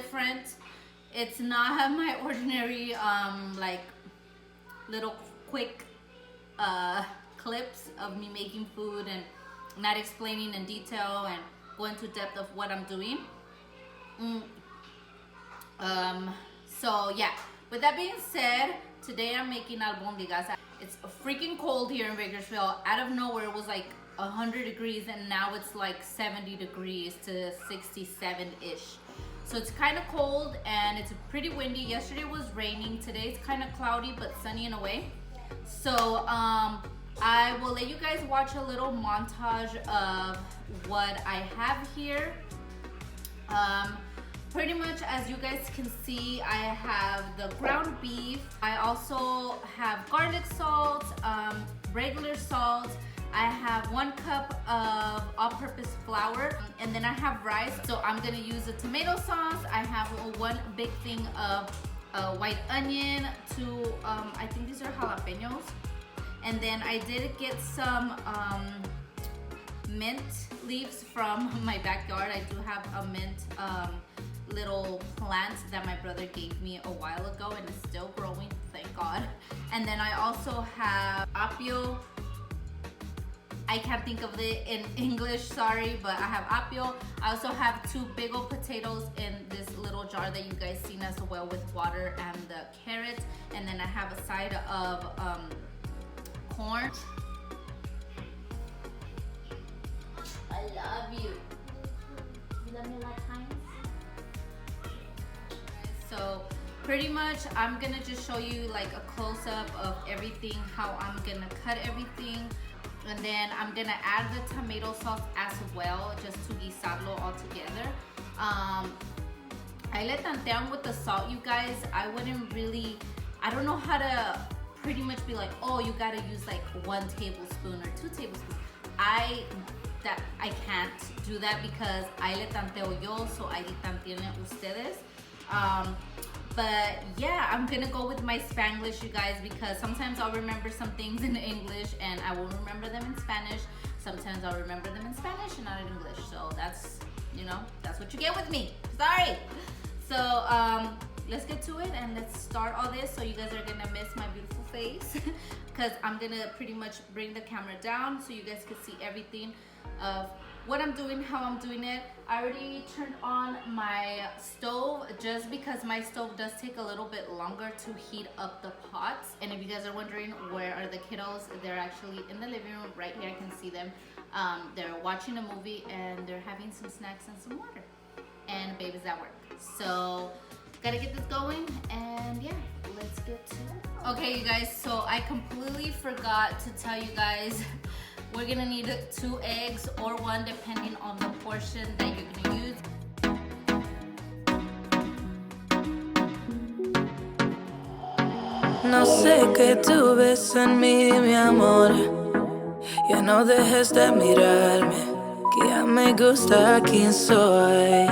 different. It's not my ordinary like little quick clips of me making food and not explaining in detail and going to depth of what I'm doing. So yeah, with that being said, today I'm making albondigas. It's freaking cold here in Bakersfield. Out of nowhere it was like 100 degrees and now it's like 70 degrees to 67-ish. So it's kind of cold and it's pretty windy. Yesterday was raining. Today it's kind of cloudy but sunny in a way. So I will let you guys watch a little montage of what I have here. Pretty much, as you guys can see, I have the ground beef. I also have garlic salt, regular salt. I have 1 cup of all-purpose flour, and then I have rice. So I'm gonna use a tomato sauce. I have 1 big thing of white onion, 2, I think these are jalapenos. And then I did get some mint leaves from my backyard. I do have a mint little plant that my brother gave me a while ago and it's still growing, thank God. And then I also have apio. I can't think of it in English, sorry, but I have apio. I also have 2 big old potatoes in this little jar that you guys seen as well with water and the carrots. And then I have a side of corn. I love you. You love me a lot of times? So pretty much I'm gonna just show you like a close-up of everything, how I'm gonna cut everything. And then I'm gonna add the tomato sauce as well, just to guisarlo all together. I let tantean with the salt, you guys. I wouldn't really, I don't know how to pretty much be like, oh, you gotta use like 1 tablespoon or 2 tablespoons. I can't do that because I le tanteo yo, so ahí tantean ustedes. But yeah, I'm gonna go with my Spanglish, you guys, because sometimes I'll remember some things in English and I won't remember them in Spanish. Sometimes I'll remember them in Spanish and not in English. So that's, you know, that's what you get with me. Sorry. So let's get to it and let's start all this. So you guys are gonna miss my beautiful face because I'm gonna pretty much bring the camera down so you guys can see everything of what I'm doing, how I'm doing it. I already turned on my stove just because my stove does take a little bit longer to heat up the pots. And if you guys are wondering where are the kiddos, they're actually in the living room right here. I can see them. They're watching a movie and they're having some snacks and some water. And baby's at work. So gotta get this going and yeah, let's get to it. Okay, you guys, so I completely forgot to tell you guys we're gonna need 2 eggs or 1 depending on the portion that you're gonna use. No sé qué tú ves en mí, mi amor. Ya no dejes de mirarme, que ya me gusta quién soy.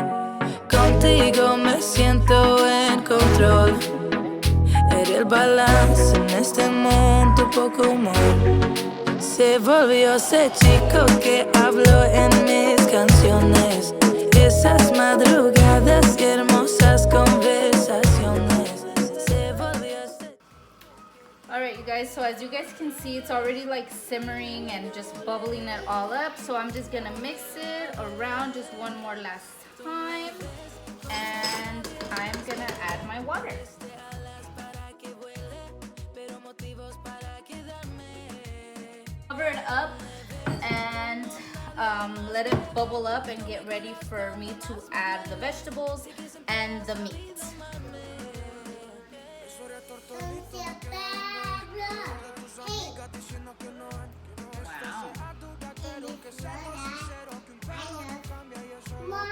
Contigo me siento en control. Eres el balance en este mundo, poco humor. Se volvió ese chico que habló en mis canciones. Esas madrugadas y hermosas conversaciones. Se volvió ese... Alright, you guys, so as you guys can see, it's already like simmering and just bubbling it all up. So I'm just gonna mix it around just one more last time. And I'm gonna add my water. Cover it up and let it bubble up and get ready for me to add the vegetables and the meat. Wow.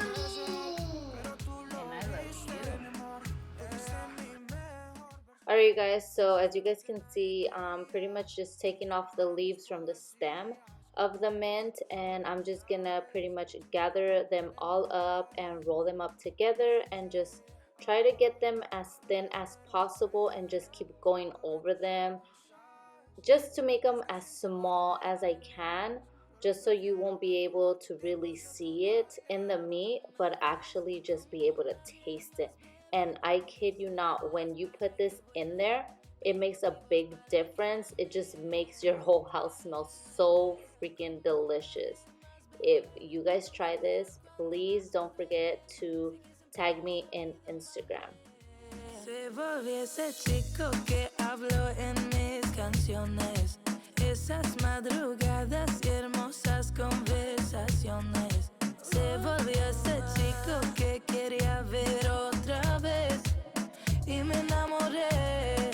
Alright, you guys, so as you guys can see, pretty much just taking off the leaves from the stem of the mint, and I'm just gonna pretty much gather them all up and roll them up together and just try to get them as thin as possible and just keep going over them just to make them as small as I can, just so you won't be able to really see it in the meat, but actually just be able to taste it. And I kid you not, when you put this in there, it makes a big difference. It just makes your whole house smell so freaking delicious. If you guys try this, please don't forget to tag me in Instagram. Se volvió ese chico que habló en mis canciones, esas madrugadas y hermosas conversaciones. Se volvió ese chico que quería ver otra vez y me enamoré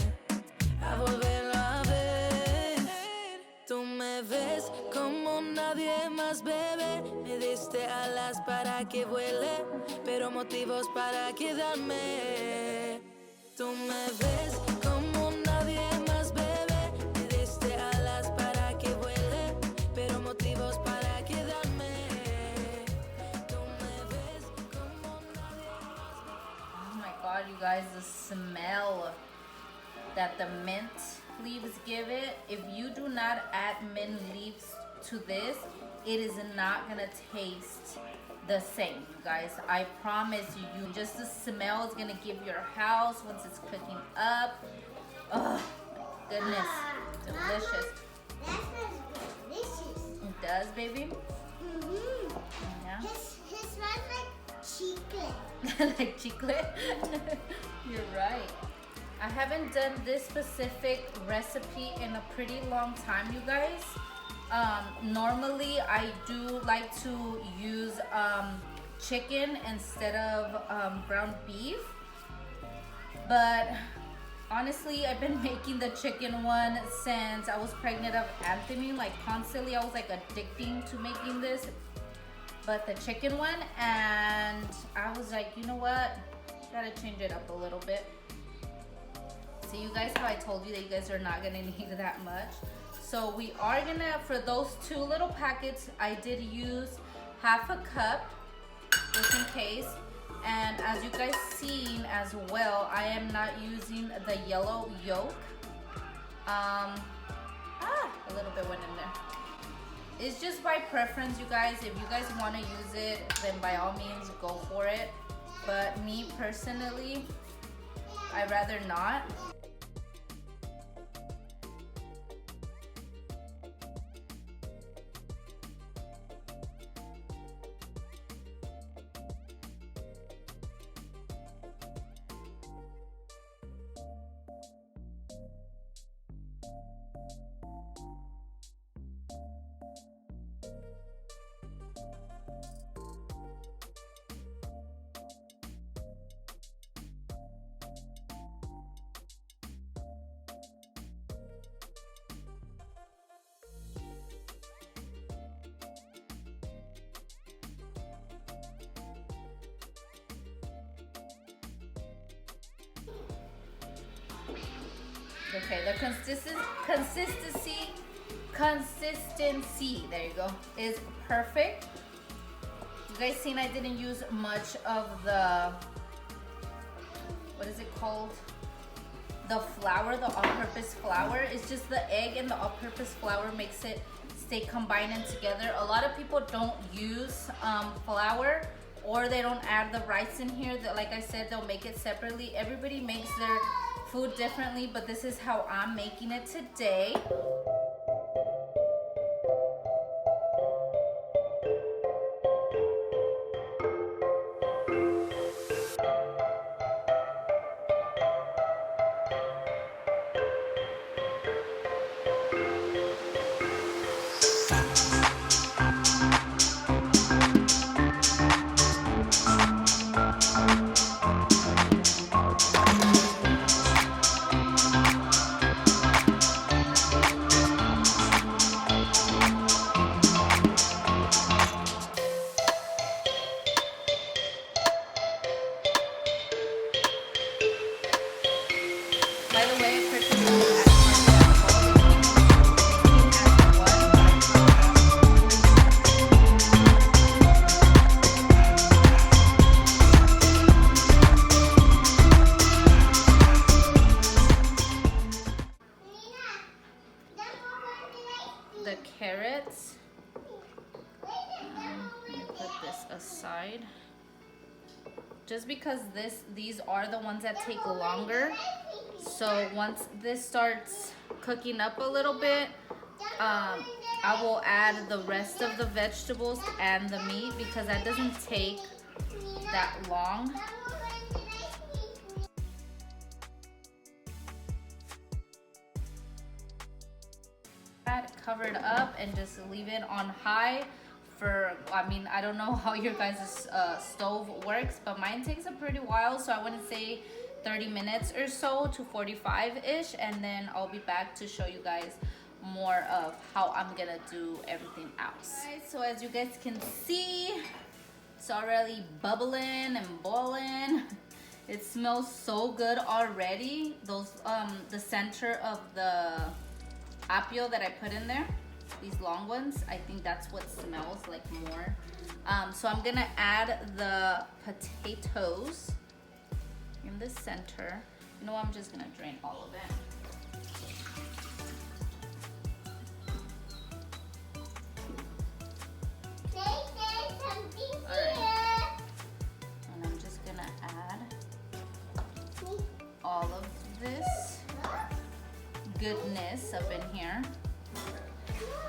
a volverlo a ver. Tú me ves como nadie más, bebé. Me diste alas para que vuele, pero motivos para quedarme. Tú me ves como nadie más, bebé. Me diste alas para que vuele, pero motivos para quedarme. Tú me ves como nadie más. Oh my god, you guys, the smell that the mint leaves give it. If you do not add mint leaves to this, it is not gonna taste the same, you guys. I promise you, just the smell is gonna give your house once it's cooking up. Oh my goodness, delicious. That smells delicious. It does, baby. Yeah. It smells like chicken. Like chicle. You're right. I haven't done this specific recipe in a pretty long time, you guys. Normally I do like to use chicken instead of ground beef, but honestly I've been making the chicken one since I was pregnant of Anthony. Like constantly I was like addicting to making this, but the chicken one, and I was like, you know what, gotta change it up a little bit. See, you guys, how I told you that you guys are not gonna need that much. So we are gonna, for those 2 little packets, I did use half a cup, just in case. And as you guys seen as well, I am not using the yellow yolk. A little bit went in there. It's just by preference, you guys. If you guys wanna use it, then by all means, go for it. But me personally, I'd rather not. Okay, the consistency, there you go, is perfect. You guys seen I didn't use much of the, what is it called? The flour, the all-purpose flour. It's just the egg and the all-purpose flour makes it stay combined and together. A lot of people don't use flour, or they don't add the rice in here. That, like I said, they'll make it separately. Everybody makes their food differently, but this is how I'm making it today. just because these are the ones that take longer. So once this starts cooking up a little bit, I will add the rest of the vegetables and the meat because that doesn't take that long. Cover it up and just leave it on high for, I mean, I don't know how your guys' stove works, but mine takes a pretty while, so I wouldn't say 30 minutes or so to 45-ish, and then I'll be back to show you guys more of how I'm gonna do everything else. Alright, so as you guys can see, it's already bubbling and boiling. It smells so good already. Those the center of the apio that I put in there, these long ones, I think that's what smells like more. So I'm gonna add the potatoes in the center. You know what, I'm just gonna drain all of it. Alright. And I'm just gonna add all of this goodness up in here.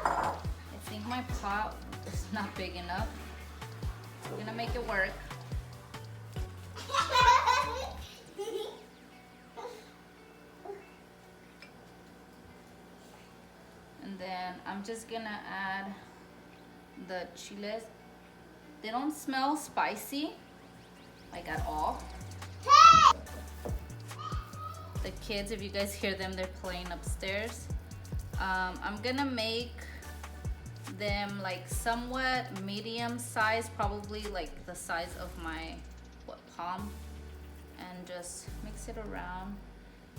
I think my pot is not big enough. I'm gonna make it work. And then I'm just gonna add the chiles. They don't smell spicy, like at all. The kids, if you guys hear them, they're playing upstairs. I'm gonna make them like somewhat medium size, probably like the size of my palm, and just mix it around,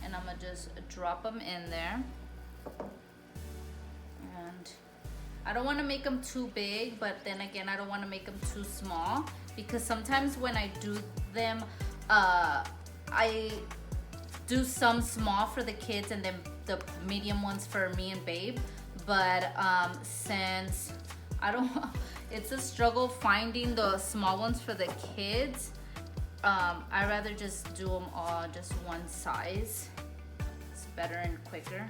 and I'm gonna just drop them in there. And I don't want to make them too big, but then again, I don't want to make them too small, because sometimes when I do them, I do some small for the kids and then the medium ones for me and Babe. But since I don't, it's a struggle finding the small ones for the kids, I rather just do them all just one size. It's better and quicker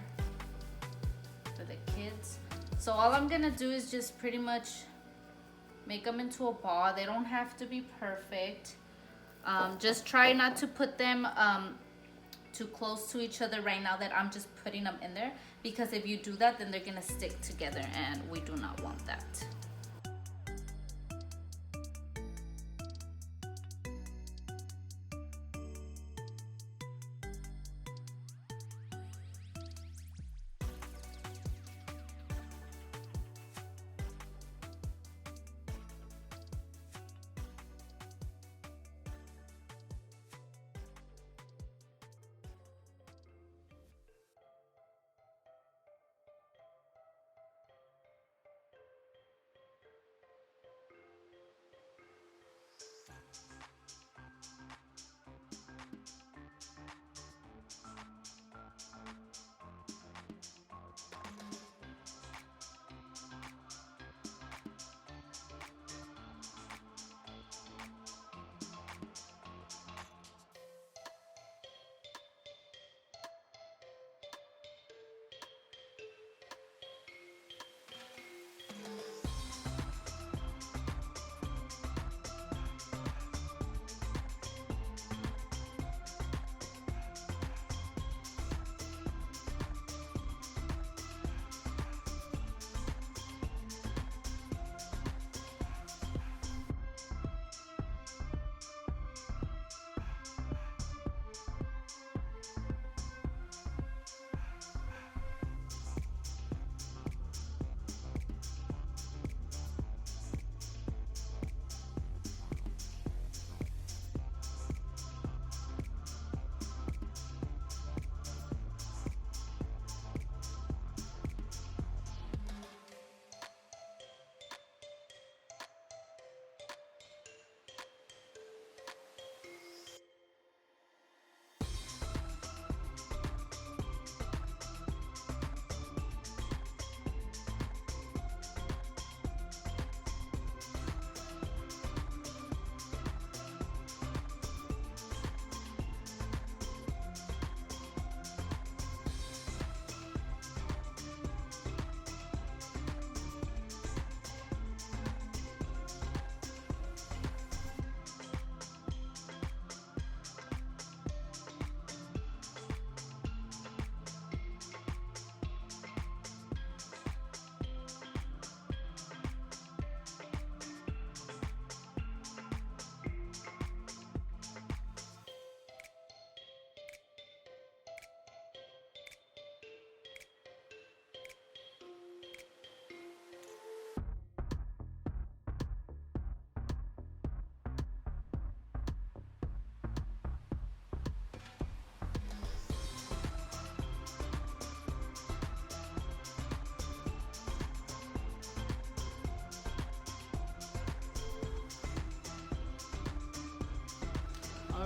for the kids. So all I'm gonna do is just pretty much make them into a ball. They don't have to be perfect. Just try not to put them too close to each other right now that I'm just putting them in there, because if you do that, then they're gonna stick together, and we do not want that.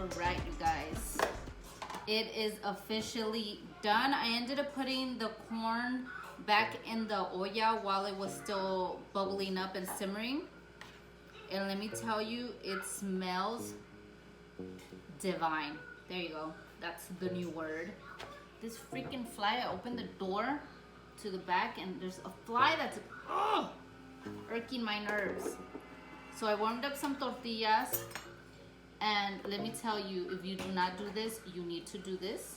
All right, you guys. It is officially done. I ended up putting the corn back in the olla while it was still bubbling up and simmering. And let me tell you, it smells divine. There you go. That's the new word. This freaking fly, I opened the door to the back and there's a fly that's irking my nerves. So I warmed up some tortillas, and let me tell you, if you do not do this, you need to do this.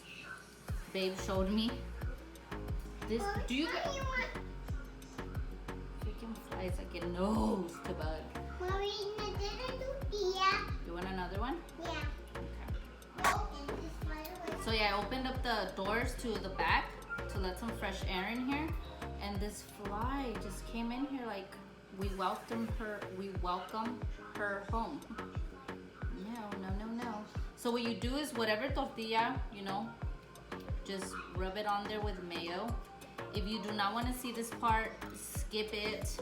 Babe showed me this. Do you guys? Freaking flies like a nose to bug. Marina, did a tortilla. You want another one? Yeah. Okay. And this one. So yeah, I opened up the doors to the back to let some fresh air in here, and this fly just came in here like we welcome her home. No. So what you do is whatever tortilla, you know, just rub it on there with mayo. If you do not want to see this part, skip it.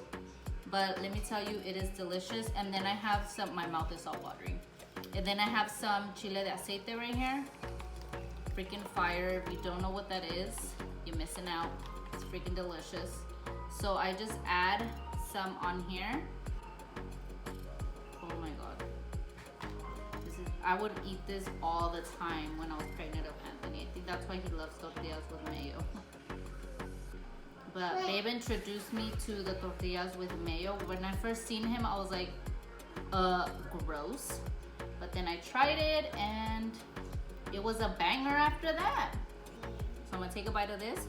But let me tell you, it is delicious. And then I have some, my mouth is all watery. And then I have some chile de aceite right here. Freaking fire. If you don't know what that is, you're missing out. It's freaking delicious. So I just add some on here. Oh my god. I would eat this all the time when I was pregnant with Anthony. I think that's why he loves tortillas with mayo. But Babe introduced me to the tortillas with mayo. When I first seen him, I was like, gross. But then I tried it and it was a banger after that. So I'm gonna take a bite of this.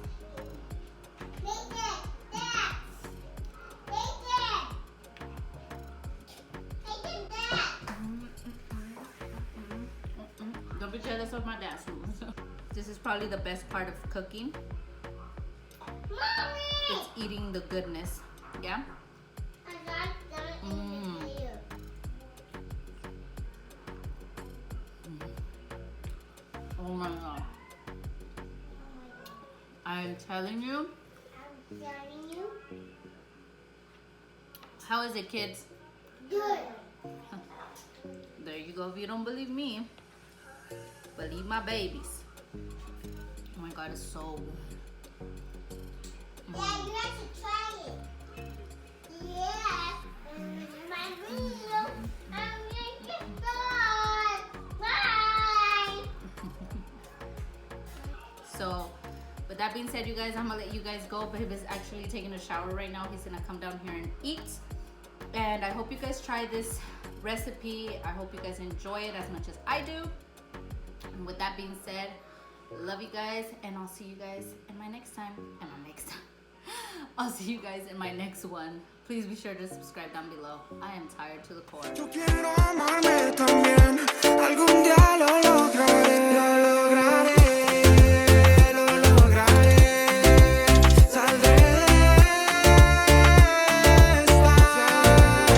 Don't be jealous of my dad's food. This is probably the best part of cooking. Mommy! It's eating the goodness. Yeah? I got that in the video. Oh my god. I'm telling you. I'm telling you. How is it, kids? Good. There you go. If you don't believe me, believe my babies. Oh my god, it's so good. Yeah, you have to try it. Yeah. My video. I'm going to start. Bye. So, with that being said, you guys, I'm gonna let you guys go. Babe is actually taking a shower right now. He's gonna come down here and eat. And I hope you guys try this recipe. I hope you guys enjoy it as much as I do. And with that being said, love you guys, and I'll see you guys in my next time. I'll see you guys in my next one. Please be sure to subscribe down below. I am tired to the core. Yo quiero amarme también, algún día lo